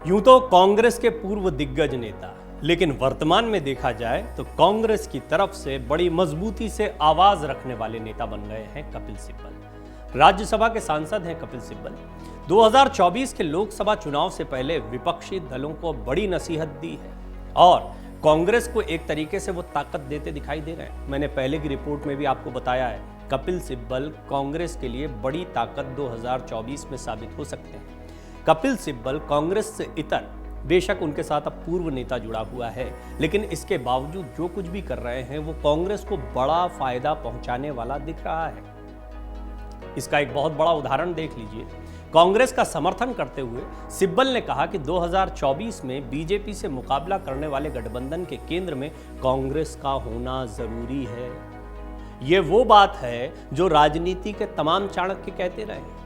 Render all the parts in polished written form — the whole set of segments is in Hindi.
यूं तो कांग्रेस के पूर्व दिग्गज नेता, लेकिन वर्तमान में देखा जाए तो कांग्रेस की तरफ से बड़ी मजबूती से आवाज रखने वाले नेता बन गए हैं कपिल सिब्बल। राज्यसभा के सांसद हैं कपिल सिब्बल। 2024 के लोकसभा चुनाव से पहले विपक्षी दलों को बड़ी नसीहत दी है और कांग्रेस को एक तरीके से वो ताकत देते दिखाई दे रहे हैं। मैंने पहले की रिपोर्ट में भी आपको बताया है, कपिल सिब्बल कांग्रेस के लिए बड़ी ताकत 2024 में साबित हो सकते हैं। कपिल सिब्बल कांग्रेस से इतर, बेशक उनके साथ अब पूर्व नेता जुड़ा हुआ है, लेकिन इसके बावजूद जो कुछ भी कर रहे हैं वो कांग्रेस को बड़ा फायदा पहुंचाने वाला दिख रहा है। इसका एक बहुत बड़ा उदाहरण देख लीजिए। कांग्रेस का समर्थन करते हुए सिब्बल ने कहा कि 2024 में बीजेपी से मुकाबला करने वाले गठबंधन के केंद्र में कांग्रेस का होना जरूरी है। यह वो बात है जो राजनीति के तमाम चाणक्य कहते रहे,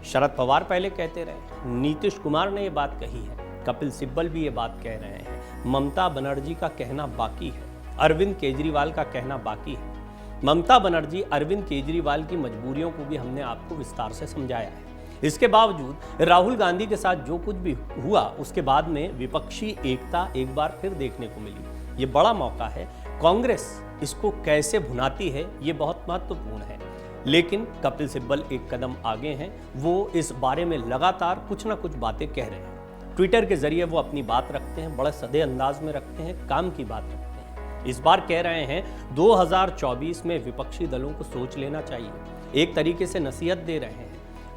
शरद पवार पहले कहते रहे, नीतीश कुमार ने यह बात कही है, कपिल सिब्बल भी ये बात कह रहे हैं, ममता बनर्जी का कहना बाकी है, अरविंद केजरीवाल का कहना बाकी है। ममता बनर्जी, अरविंद केजरीवाल की मजबूरियों को भी हमने आपको विस्तार से समझाया है। इसके बावजूद राहुल गांधी के साथ जो कुछ भी हुआ उसके बाद में विपक्षी एकता एक बार फिर देखने को मिली। ये बड़ा मौका है, कांग्रेस इसको कैसे भुनाती है ये बहुत महत्वपूर्ण है। लेकिन कपिल सिब्बल एक कदम आगे हैं, वो इस बारे में लगातार कुछ ना कुछ बातें कह रहे हैं। ट्विटर के जरिए वो अपनी बात रखते हैं, बड़े सधे अंदाज में रखते हैं, काम की बात रखते हैं। इस बार कह रहे हैं 2024 में विपक्षी दलों को सोच लेना चाहिए। एक तरीके से नसीहत दे रहे हैं,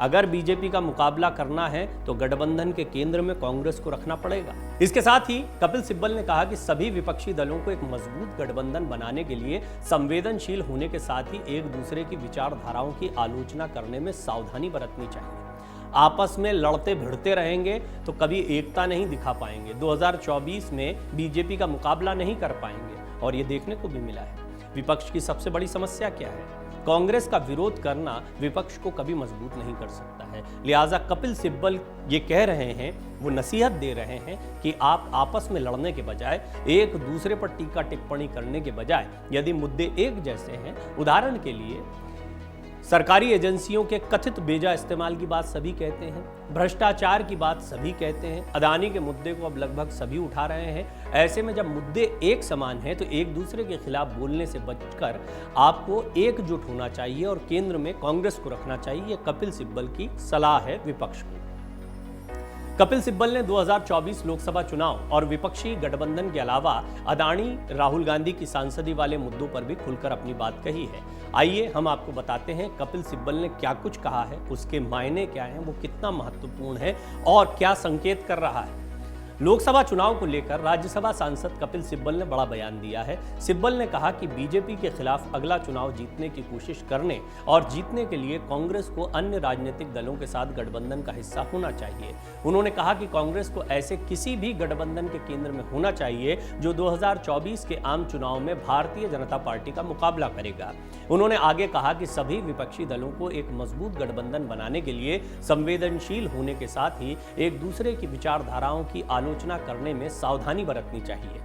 अगर बीजेपी का मुकाबला करना है तो गठबंधन के केंद्र में कांग्रेस को रखना पड़ेगा। इसके साथ ही कपिल सिब्बल ने कहा कि सभी विपक्षी दलों को एक मजबूत गठबंधन बनाने के लिए संवेदनशील होने के साथ ही एक दूसरे की विचारधाराओं की आलोचना करने में सावधानी बरतनी चाहिए। आपस में लड़ते भिड़ते रहेंगे तो कभी एकता नहीं दिखा पाएंगे, 2024 में बीजेपी का मुकाबला नहीं कर पाएंगे। और ये देखने को भी मिला है। विपक्ष की सबसे बड़ी समस्या क्या है? कांग्रेस का विरोध करना विपक्ष को कभी मजबूत नहीं कर सकता है। लिहाजा कपिल सिब्बल ये कह रहे हैं, वो नसीहत दे रहे हैं कि आप आपस में लड़ने के बजाय, एक दूसरे पर टीका टिप्पणी करने के बजाय, यदि मुद्दे एक जैसे हैं, उदाहरण के लिए सरकारी एजेंसियों के कथित बेजा इस्तेमाल की बात सभी कहते हैं, भ्रष्टाचार की बात सभी कहते हैं, अदानी के मुद्दे को अब लगभग सभी उठा रहे हैं। ऐसे में जब मुद्दे एक समान हैं तो एक दूसरे के खिलाफ बोलने से बचकर आपको एकजुट होना चाहिए और केंद्र में कांग्रेस को रखना चाहिए। कपिल सिब्बल की सलाह है विपक्ष को। कपिल सिब्बल ने 2024 लोकसभा चुनाव और विपक्षी गठबंधन के अलावा अदानी, राहुल गांधी की सांसदी वाले मुद्दों पर भी खुलकर अपनी बात कही है। आइए हम आपको बताते हैं कपिल सिब्बल ने क्या कुछ कहा है, उसके मायने क्या हैं, वो कितना महत्वपूर्ण है और क्या संकेत कर रहा है। लोकसभा चुनाव को लेकर राज्यसभा सांसद कपिल सिब्बल ने बड़ा बयान दिया है। सिब्बल ने कहा कि बीजेपी के खिलाफ अगला चुनाव जीतने की कोशिश करने और जीतने के लिए कांग्रेस को अन्य राजनीतिक दलों के साथ गठबंधन का हिस्सा होना चाहिए। उन्होंने कहा कि कांग्रेस को ऐसे किसी भी गठबंधन के केंद्र में होना चाहिए जो 2024 के आम चुनाव में भारतीय जनता पार्टी का मुकाबला करेगा। उन्होंने आगे कहा कि सभी विपक्षी दलों को एक मजबूत गठबंधन बनाने के लिए संवेदनशील होने के साथ ही एक दूसरे की विचारधाराओं की आलोचना करने में सावधानी बरतनी चाहिए।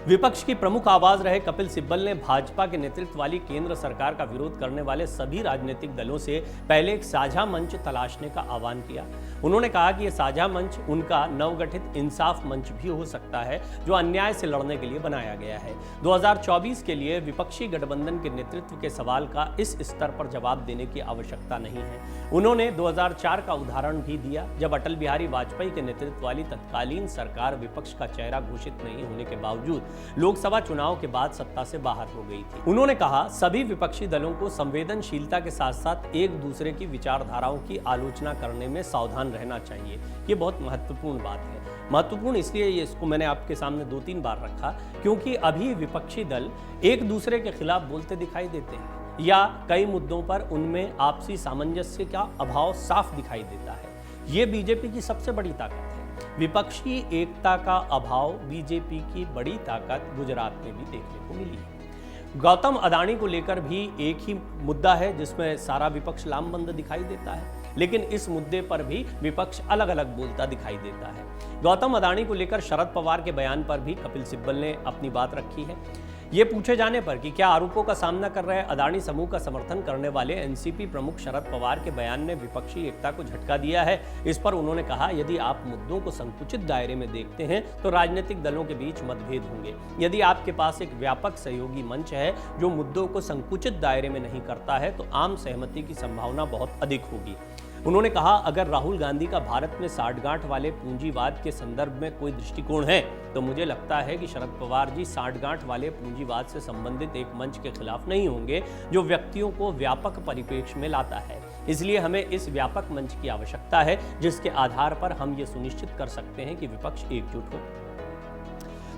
विपक्ष की प्रमुख आवाज रहे कपिल सिब्बल ने भाजपा के नेतृत्व वाली केंद्र सरकार का विरोध करने वाले सभी राजनीतिक दलों से पहले एक साझा मंच तलाशने का आह्वान किया। उन्होंने कहा कि यह साझा मंच उनका नवगठित इंसाफ मंच भी हो सकता है जो अन्याय से लड़ने के लिए बनाया गया है। 2024 के लिए विपक्षी गठबंधन के नेतृत्व के सवाल का इस स्तर पर जवाब देने की आवश्यकता नहीं है। उन्होंने 2004 का उदाहरण भी दिया जब अटल बिहारी वाजपेयी के नेतृत्व वाली तत्कालीन सरकार विपक्ष का चेहरा घोषित नहीं होने के बावजूद लोकसभा चुनाव के बाद सत्ता से बाहर हो गई थी। उन्होंने कहा सभी विपक्षी दलों को संवेदनशीलता के साथ साथ एक दूसरे की विचारधाराओं की आलोचना करने में सावधान रहना चाहिए। ये बहुत महत्वपूर्ण बात है। महत्वपूर्ण इसलिए ये इसको मैंने आपके सामने 2-3 बार रखा क्योंकि अभी विपक्षी दल एक दूसरे के खिलाफ बोलते दिखाई देते हैं या कई मुद्दों पर उनमें आपसी सामंजस्य का अभाव साफ दिखाई देता है। ये बीजेपी की सबसे बड़ी ताकत है। विपक्षी एकता का अभाव बीजेपी की बड़ी ताकत गुजरात में भी देखने को मिली है। गौतम अदानी को लेकर भी एक ही मुद्दा है जिसमें सारा विपक्ष लामबंद दिखाई देता है, लेकिन इस मुद्दे पर भी विपक्ष अलग अलग बोलता दिखाई देता है। गौतम अदानी को लेकर शरद पवार के बयान पर भी कपिल सिब्बल ने अपनी बात रखी है। ये पूछे जाने पर कि क्या आरोपों का सामना कर रहे अदानी समूह का समर्थन करने वाले एनसीपी प्रमुख शरद पवार के बयान ने विपक्षी एकता को झटका दिया है, इस पर उन्होंने कहा, यदि आप मुद्दों को संकुचित दायरे में देखते हैं तो राजनीतिक दलों के बीच मतभेद होंगे। यदि आपके पास एक व्यापक सहयोगी मंच है जो मुद्दों को संकुचित दायरे में नहीं करता है तो आम सहमति की संभावना बहुत अधिक होगी। उन्होंने कहा, अगर राहुल गांधी का भारत में साठगांठ वाले पूंजीवाद के संदर्भ में कोई दृष्टिकोण है तो मुझे लगता है कि शरद पवार जी साठगांठ वाले पूंजीवाद से संबंधित एक मंच के खिलाफ नहीं होंगे जो व्यक्तियों को व्यापक परिप्रेक्ष्य में लाता है। इसलिए हमें इस व्यापक मंच की आवश्यकता है जिसके आधार पर हम ये सुनिश्चित कर सकते हैं कि विपक्ष एकजुट हो।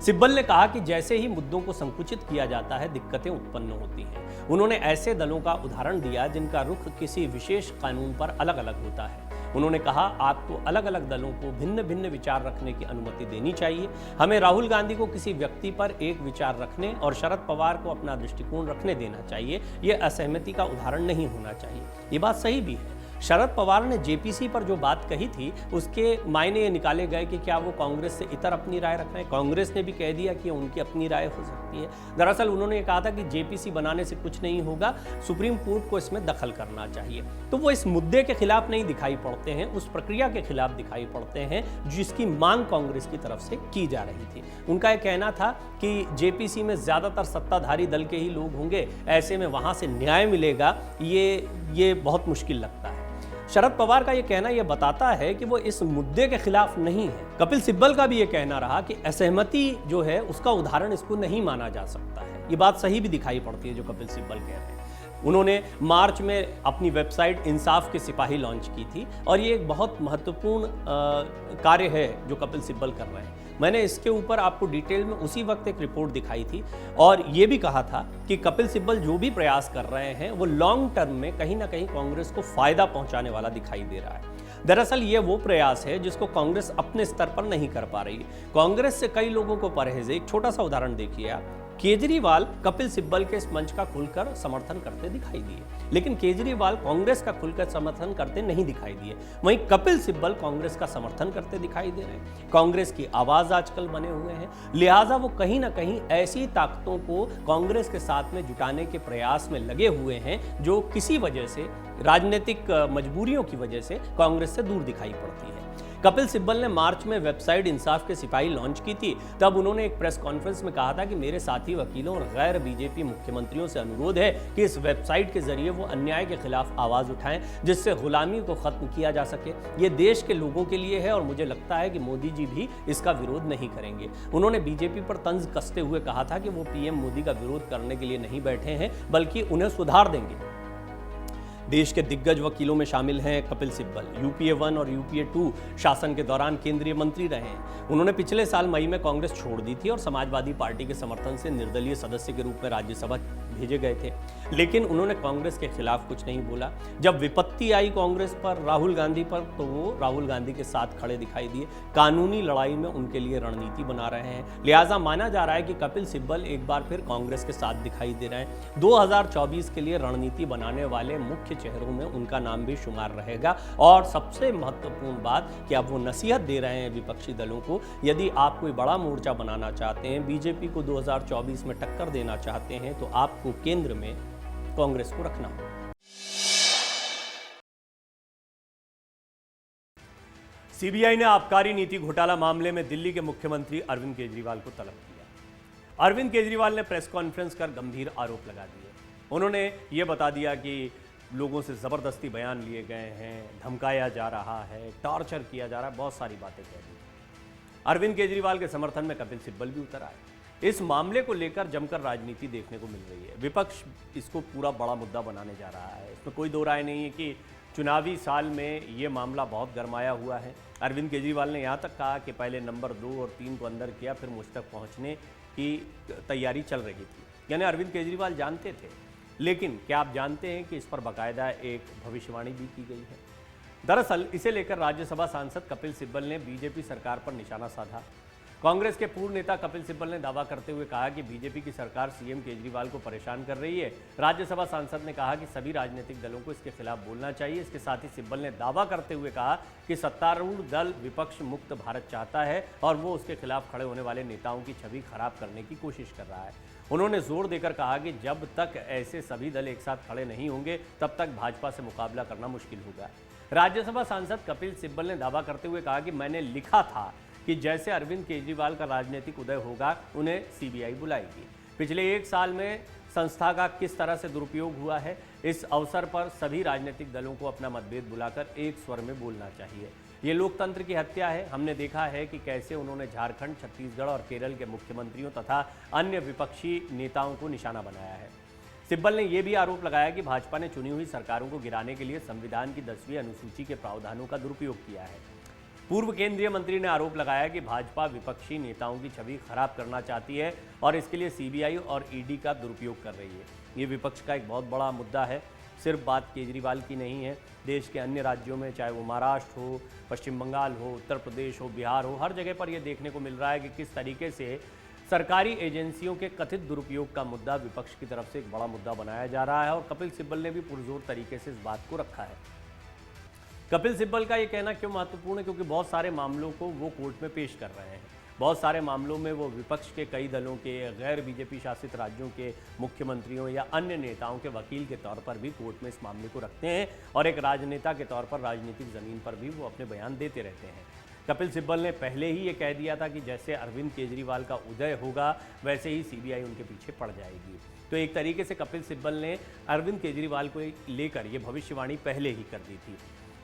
सिब्बल ने कहा कि जैसे ही मुद्दों को संकुचित किया जाता है दिक्कतें उत्पन्न होती हैं। उन्होंने ऐसे दलों का उदाहरण दिया जिनका रुख किसी विशेष कानून पर अलग अलग होता है। उन्होंने कहा, आपको अलग अलग दलों को भिन्न भिन्न विचार रखने की अनुमति देनी चाहिए। हमें राहुल गांधी को किसी व्यक्ति पर एक विचार रखने और शरद पवार को अपना दृष्टिकोण रखने देना चाहिए। यह असहमति का उदाहरण नहीं होना चाहिए। ये बात सही भी है। शरद पवार ने जेपीसी पर जो बात कही थी उसके मायने ये निकाले गए कि क्या वो कांग्रेस से इतर अपनी राय रख रहे हैं। कांग्रेस ने भी कह दिया कि उनकी अपनी राय हो सकती है। दरअसल उन्होंने ये कहा था कि जेपीसी बनाने से कुछ नहीं होगा, सुप्रीम कोर्ट को इसमें दखल करना चाहिए। तो वो इस मुद्दे के खिलाफ नहीं दिखाई पड़ते हैं, उस प्रक्रिया के खिलाफ दिखाई पड़ते हैं जिसकी मांग कांग्रेस की तरफ से की जा रही थी। उनका यह कहना था कि जेपीसी में ज्यादातर सत्ताधारी दल के ही लोग होंगे, ऐसे में वहां से न्याय मिलेगा, ये बहुत मुश्किल लगता है। शरद पवार का यह कहना यह बताता है कि वो इस मुद्दे के खिलाफ नहीं है। कपिल सिब्बल का भी यह कहना रहा कि असहमति जो है उसका उदाहरण इसको नहीं माना जा सकता है। ये बात सही भी दिखाई पड़ती है जो कपिल सिब्बल कह रहे हैं। उन्होंने मार्च में अपनी वेबसाइट इंसाफ के सिपाही लॉन्च की थी और ये एक बहुत महत्वपूर्ण कार्य है जो कपिल सिब्बल कर रहे हैं। मैंने इसके ऊपर आपको डिटेल में उसी वक्त एक रिपोर्ट दिखाई थी और ये भी कहा था कि कपिल सिब्बल जो भी प्रयास कर रहे हैं वो लॉन्ग टर्म में कहीं ना कहीं कांग्रेस को फायदा पहुंचाने वाला दिखाई दे रहा है। दरअसल ये वो प्रयास है जिसको कांग्रेस अपने स्तर पर नहीं कर पा रही है। कांग्रेस से कई लोगों को परहेज है। एक छोटा सा उदाहरण देखिए आप, केजरीवाल कपिल सिब्बल के इस मंच का खुलकर समर्थन करते दिखाई दिए, लेकिन केजरीवाल कांग्रेस का खुलकर समर्थन करते नहीं दिखाई दिए। वहीं कपिल सिब्बल कांग्रेस का समर्थन करते दिखाई दे रहे हैं। कांग्रेस की आवाज आजकल बने हुए हैं, लिहाजा वो कहीं ना कहीं ऐसी ताकतों को कांग्रेस के साथ में जुटाने के प्रयास में लगे हुए हैं जो किसी वजह से, राजनीतिक मजबूरियों की वजह से कांग्रेस से दूर दिखाई पड़ती है। कपिल सिब्बल ने मार्च में वेबसाइट इंसाफ के सिपाही लॉन्च की थी। तब उन्होंने एक प्रेस कॉन्फ्रेंस में कहा था कि मेरे साथी वकीलों और गैर बीजेपी मुख्यमंत्रियों से अनुरोध है कि इस वेबसाइट के जरिए वो अन्याय के खिलाफ आवाज उठाएं जिससे गुलामी को खत्म किया जा सके। ये देश के लोगों के लिए है और मुझे लगता है कि मोदी जी भी इसका विरोध नहीं करेंगे। उन्होंने बीजेपी पर तंज कसते हुए कहा था कि वो पीएम मोदी का विरोध करने के लिए नहीं बैठे हैं बल्कि उन्हें सुधार देंगे। देश के दिग्गज वकीलों में शामिल हैं कपिल सिब्बल। यूपीए 1 और यूपीए 2 शासन के दौरान केंद्रीय मंत्री रहे हैं। उन्होंने पिछले साल मई में कांग्रेस छोड़ दी थी और समाजवादी पार्टी के समर्थन से निर्दलीय सदस्य के रूप में राज्यसभा भेजे गए थे, लेकिन उन्होंने कांग्रेस के खिलाफ कुछ नहीं बोला। जब विपत्ति आई कांग्रेस पर, राहुल गांधी पर, तो वो राहुल गांधी के साथ खड़े दिखाई दिए। कानूनी लड़ाई में उनके लिए रणनीति बना रहे हैं। लिहाजा माना जा रहा है कि कपिल सिब्बल एक बार फिर कांग्रेस के साथ दिखाई दे रहे हैं। 2024 के लिए रणनीति बनाने वाले मुख्य चेहरों में उनका नाम भी शुमार रहेगा। और सबसे महत्वपूर्ण बात कि अब वो नसीहत दे रहे हैं विपक्षी दलों को, यदि आप कोई बड़ा मोर्चा बनाना चाहते हैं, बीजेपी को 2024 में टक्कर देना चाहते हैं, तो आपको केंद्र में कांग्रेस को रखना होगा। सीबीआई ने आबकारी नीति घोटाला मामले में दिल्ली के मुख्यमंत्री अरविंद केजरीवाल को तलब किया। अरविंद केजरीवाल ने प्रेस कॉन्फ्रेंस कर गंभीर आरोप लगा दिए। उन्होंने ये बता दिया कि लोगों से ज़बरदस्ती बयान लिए गए हैं, धमकाया जा रहा है, टॉर्चर किया जा रहा है, बहुत सारी बातें कह दी। अरविंद केजरीवाल के समर्थन में कपिल सिब्बल भी उतर आए। इस मामले को लेकर जमकर राजनीति देखने को मिल रही है। विपक्ष इसको पूरा बड़ा मुद्दा बनाने जा रहा है। इसमें कोई दो राय नहीं है कि चुनावी साल में ये मामला बहुत गरमाया हुआ है। अरविंद केजरीवाल ने यहाँ तक कहा कि पहले नंबर 2 और 3 को अंदर किया, फिर मुझ तक पहुँचने की तैयारी चल रही थी। यानी अरविंद केजरीवाल जानते थे। लेकिन क्या आप जानते हैं कि इस पर बाकायदा एक भविष्यवाणी भी की गई है? दरअसल इसे लेकर राज्यसभा सांसद कपिल सिब्बल ने बीजेपी सरकार पर निशाना साधा। कांग्रेस के पूर्व नेता कपिल सिब्बल ने दावा करते हुए कहा कि बीजेपी की सरकार सीएम केजरीवाल को परेशान कर रही है। राज्यसभा सांसद ने कहा कि सभी राजनीतिक दलों को इसके खिलाफ बोलना चाहिए। इसके साथ ही सिब्बल ने दावा करते हुए कहा कि सत्तारूढ़ दल विपक्ष मुक्त भारत चाहता है और वो उसके खिलाफ खड़े होने वाले नेताओं की छवि खराब करने की कोशिश कर रहा है। उन्होंने जोर देकर कहा कि जब तक ऐसे सभी दल एक साथ खड़े नहीं होंगे तब तक भाजपा से मुकाबला करना मुश्किल होगा। राज्यसभा सांसद कपिल सिब्बल ने दावा करते हुए कहा कि मैंने लिखा था कि जैसे अरविंद केजरीवाल का राजनीतिक उदय होगा उन्हें सीबीआई बुलाएगी। पिछले एक साल में संस्था का किस तरह से दुरुपयोग हुआ है, इस अवसर पर सभी राजनीतिक दलों को अपना मतभेद बुलाकर एक स्वर में बोलना चाहिए। ये लोकतंत्र की हत्या है। हमने देखा है कि कैसे उन्होंने झारखंड, छत्तीसगढ़ और केरल के मुख्यमंत्रियों तथा अन्य विपक्षी नेताओं को निशाना बनाया है। सिब्बल ने यह भी आरोप लगाया कि भाजपा ने चुनी हुई सरकारों को गिराने के लिए संविधान की 10वीं अनुसूची के प्रावधानों का दुरुपयोग किया है। पूर्व केंद्रीय मंत्री ने आरोप लगाया कि भाजपा विपक्षी नेताओं की छवि खराब करना चाहती है और इसके लिए सीबीआई और ईडी का दुरुपयोग कर रही है। ये विपक्ष का एक बहुत बड़ा मुद्दा है। सिर्फ बात केजरीवाल की नहीं है, देश के अन्य राज्यों में, चाहे वो महाराष्ट्र हो, पश्चिम बंगाल हो, उत्तर प्रदेश हो, बिहार हो, हर जगह पर यह देखने को मिल रहा है कि किस तरीके से सरकारी एजेंसियों के कथित दुरुपयोग का मुद्दा विपक्ष की तरफ से एक बड़ा मुद्दा बनाया जा रहा है और कपिल सिब्बल ने भी पुरजोर तरीके से इस बात को रखा है। कपिल सिब्बल का ये कहना क्यों महत्वपूर्ण है? क्योंकि बहुत सारे मामलों को वो कोर्ट में पेश कर रहे हैं। बहुत सारे मामलों में वो विपक्ष के कई दलों के, गैर बीजेपी शासित राज्यों के मुख्यमंत्रियों या अन्य नेताओं के वकील के तौर पर भी कोर्ट में इस मामले को रखते हैं और एक राजनेता के तौर पर राजनीतिक ज़मीन पर भी वो अपने बयान देते रहते हैं। कपिल सिब्बल ने पहले ही ये कह दिया था कि जैसे अरविंद केजरीवाल का उदय होगा वैसे ही सीबीआई उनके पीछे पड़ जाएगी। तो एक तरीके से कपिल सिब्बल ने अरविंद केजरीवाल को लेकर ये भविष्यवाणी पहले ही कर दी थी।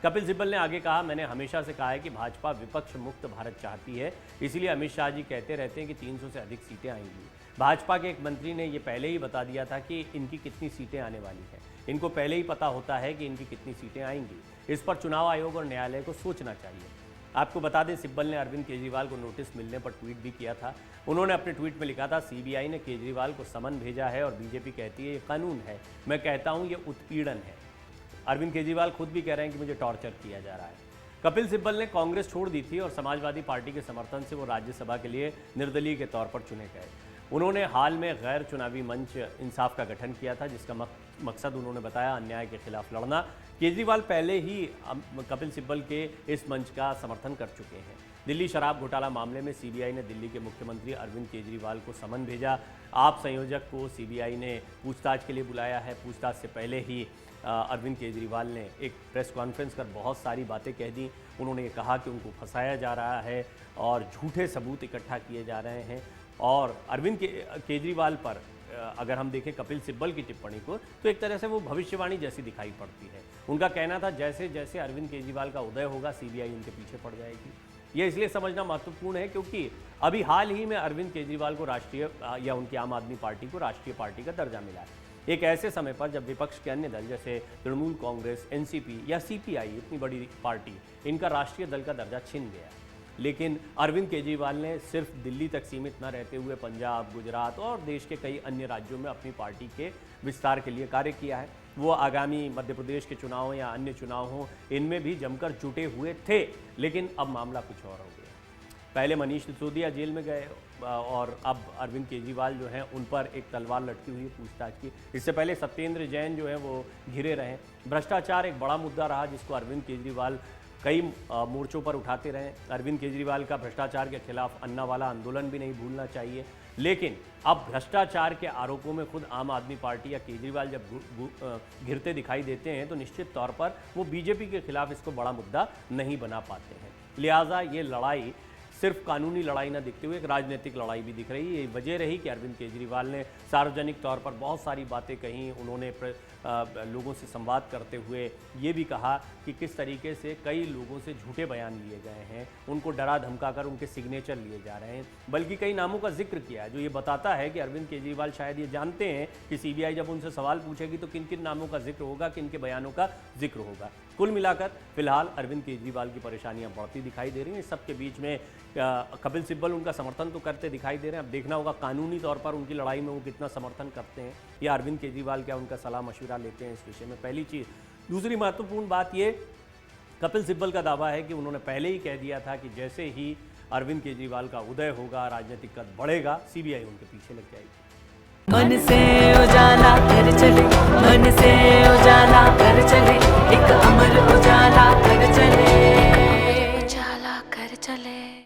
कपिल सिब्बल ने आगे कहा, मैंने हमेशा से कहा है कि भाजपा विपक्ष मुक्त भारत चाहती है, इसीलिए अमित शाह जी कहते रहते हैं कि 300 से अधिक सीटें आएंगी। भाजपा के एक मंत्री ने ये पहले ही बता दिया था कि इनकी कितनी सीटें आने वाली हैं। इनको पहले ही पता होता है कि इनकी कितनी सीटें आएंगी। इस पर चुनाव आयोग और न्यायालय को सोचना चाहिए। आपको बता दें, सिब्बल ने अरविंद केजरीवाल को नोटिस मिलने पर ट्वीट भी किया था। उन्होंने अपने ट्वीट में लिखा था, सीबीआई ने केजरीवाल को समन भेजा है और बीजेपी कहती है ये कानून है, मैं कहता हूँ ये उत्पीड़न है। अरविंद केजरीवाल खुद भी कह रहे हैं कि मुझे टॉर्चर किया जा रहा है। कपिल सिब्बल ने कांग्रेस छोड़ दी थी और समाजवादी पार्टी के समर्थन से वो राज्यसभा के लिए निर्दलीय के तौर पर चुने गए। उन्होंने हाल में गैर चुनावी मंच इंसाफ का गठन किया था, जिसका मकसद उन्होंने बताया अन्याय के खिलाफ लड़ना। केजरीवाल पहले ही कपिल सिब्बल के इस मंच का समर्थन कर चुके हैं। दिल्ली शराब घोटाला मामले में सीबीआई ने दिल्ली के मुख्यमंत्री अरविंद केजरीवाल को समन भेजा। आप संयोजक को सीबीआई ने पूछताछ के लिए बुलाया है। पूछताछ से पहले ही अरविंद केजरीवाल ने एक प्रेस कॉन्फ्रेंस कर बहुत सारी बातें कह दी। उन्होंने ये कहा कि उनको फंसाया जा रहा है और झूठे सबूत इकट्ठा किए जा रहे हैं। और अरविंद केजरीवाल पर अगर हम देखें कपिल सिब्बल की टिप्पणी को, तो एक तरह से वो भविष्यवाणी जैसी दिखाई पड़ती है। उनका कहना था जैसे जैसे अरविंद केजरीवाल का उदय होगा सीबीआई उनके पीछे पड़ जाएगी। ये इसलिए समझना महत्वपूर्ण है क्योंकि अभी हाल ही में अरविंद केजरीवाल को राष्ट्रीय या उनकी आम आदमी पार्टी को राष्ट्रीय पार्टी का दर्जा मिला है। एक ऐसे समय पर जब विपक्ष के अन्य दल जैसे तृणमूल कांग्रेस, एनसीपी या सीपीआई, इतनी बड़ी पार्टी, इनका राष्ट्रीय दल का दर्जा छिन गया। लेकिन अरविंद केजरीवाल ने सिर्फ दिल्ली तक सीमित न रहते हुए पंजाब, गुजरात और देश के कई अन्य राज्यों में अपनी पार्टी के विस्तार के लिए कार्य किया है। वो आगामी मध्य प्रदेश के चुनाव या अन्य चुनाव हों, इनमें भी जमकर जुटे हुए थे। लेकिन अब मामला कुछ और हो गया। पहले मनीष सिसोदिया जेल में गए और अब अरविंद केजरीवाल जो हैं उन पर एक तलवार लटकी हुई है पूछताछ की। इससे पहले सत्येंद्र जैन जो है वो घिरे रहे। भ्रष्टाचार एक बड़ा मुद्दा रहा जिसको अरविंद केजरीवाल कई मोर्चों पर उठाते रहे। अरविंद केजरीवाल का भ्रष्टाचार के खिलाफ अन्ना वाला आंदोलन भी नहीं भूलना चाहिए। लेकिन अब भ्रष्टाचार के आरोपों में खुद आम आदमी पार्टी या केजरीवाल जब घिरते दिखाई देते हैं तो निश्चित तौर पर वो बीजेपी के खिलाफ इसको बड़ा मुद्दा नहीं बना पाते हैं। लिहाजा ये लड़ाई सिर्फ कानूनी लड़ाई न दिखते हुए एक राजनीतिक लड़ाई भी दिख रही है। ये वजह रही कि अरविंद केजरीवाल ने सार्वजनिक तौर पर बहुत सारी बातें कहीं। उन्होंने लोगों से संवाद करते हुए ये भी कहा कि किस तरीके से कई लोगों से झूठे बयान लिए गए हैं, उनको डरा धमकाकर उनके सिग्नेचर लिए जा रहे हैं। बल्कि कई नामों का जिक्र किया है जो ये बताता है कि अरविंद केजरीवाल शायद ये जानते हैं कि सीबीआई जब उनसे सवाल पूछेगी तो किन किन नामों का जिक्र होगा, किन के बयानों का जिक्र होगा। कुल मिलाकर फिलहाल अरविंद केजरीवाल की परेशानियां बढ़ती दिखाई दे रही हैं। इस सबके बीच में कपिल सिब्बल उनका समर्थन तो करते दिखाई दे रहे हैं। अब देखना होगा कानूनी तौर पर उनकी लड़ाई में वो कितना समर्थन करते हैं या अरविंद केजरीवाल क्या उनका सलाह मशवरा लेते हैं इस विषय में, पहली चीज़। दूसरी महत्वपूर्ण बात ये, कपिल सिब्बल का दावा है कि उन्होंने पहले ही कह दिया था कि जैसे ही अरविंद केजरीवाल का उदय होगा, राजनीतिक कद बढ़ेगा, सीबीआई उनके पीछे लग जाएगी। मन से उजाला कर चले, मन से उजाला कर चले, एक अमर उजाला कर चले।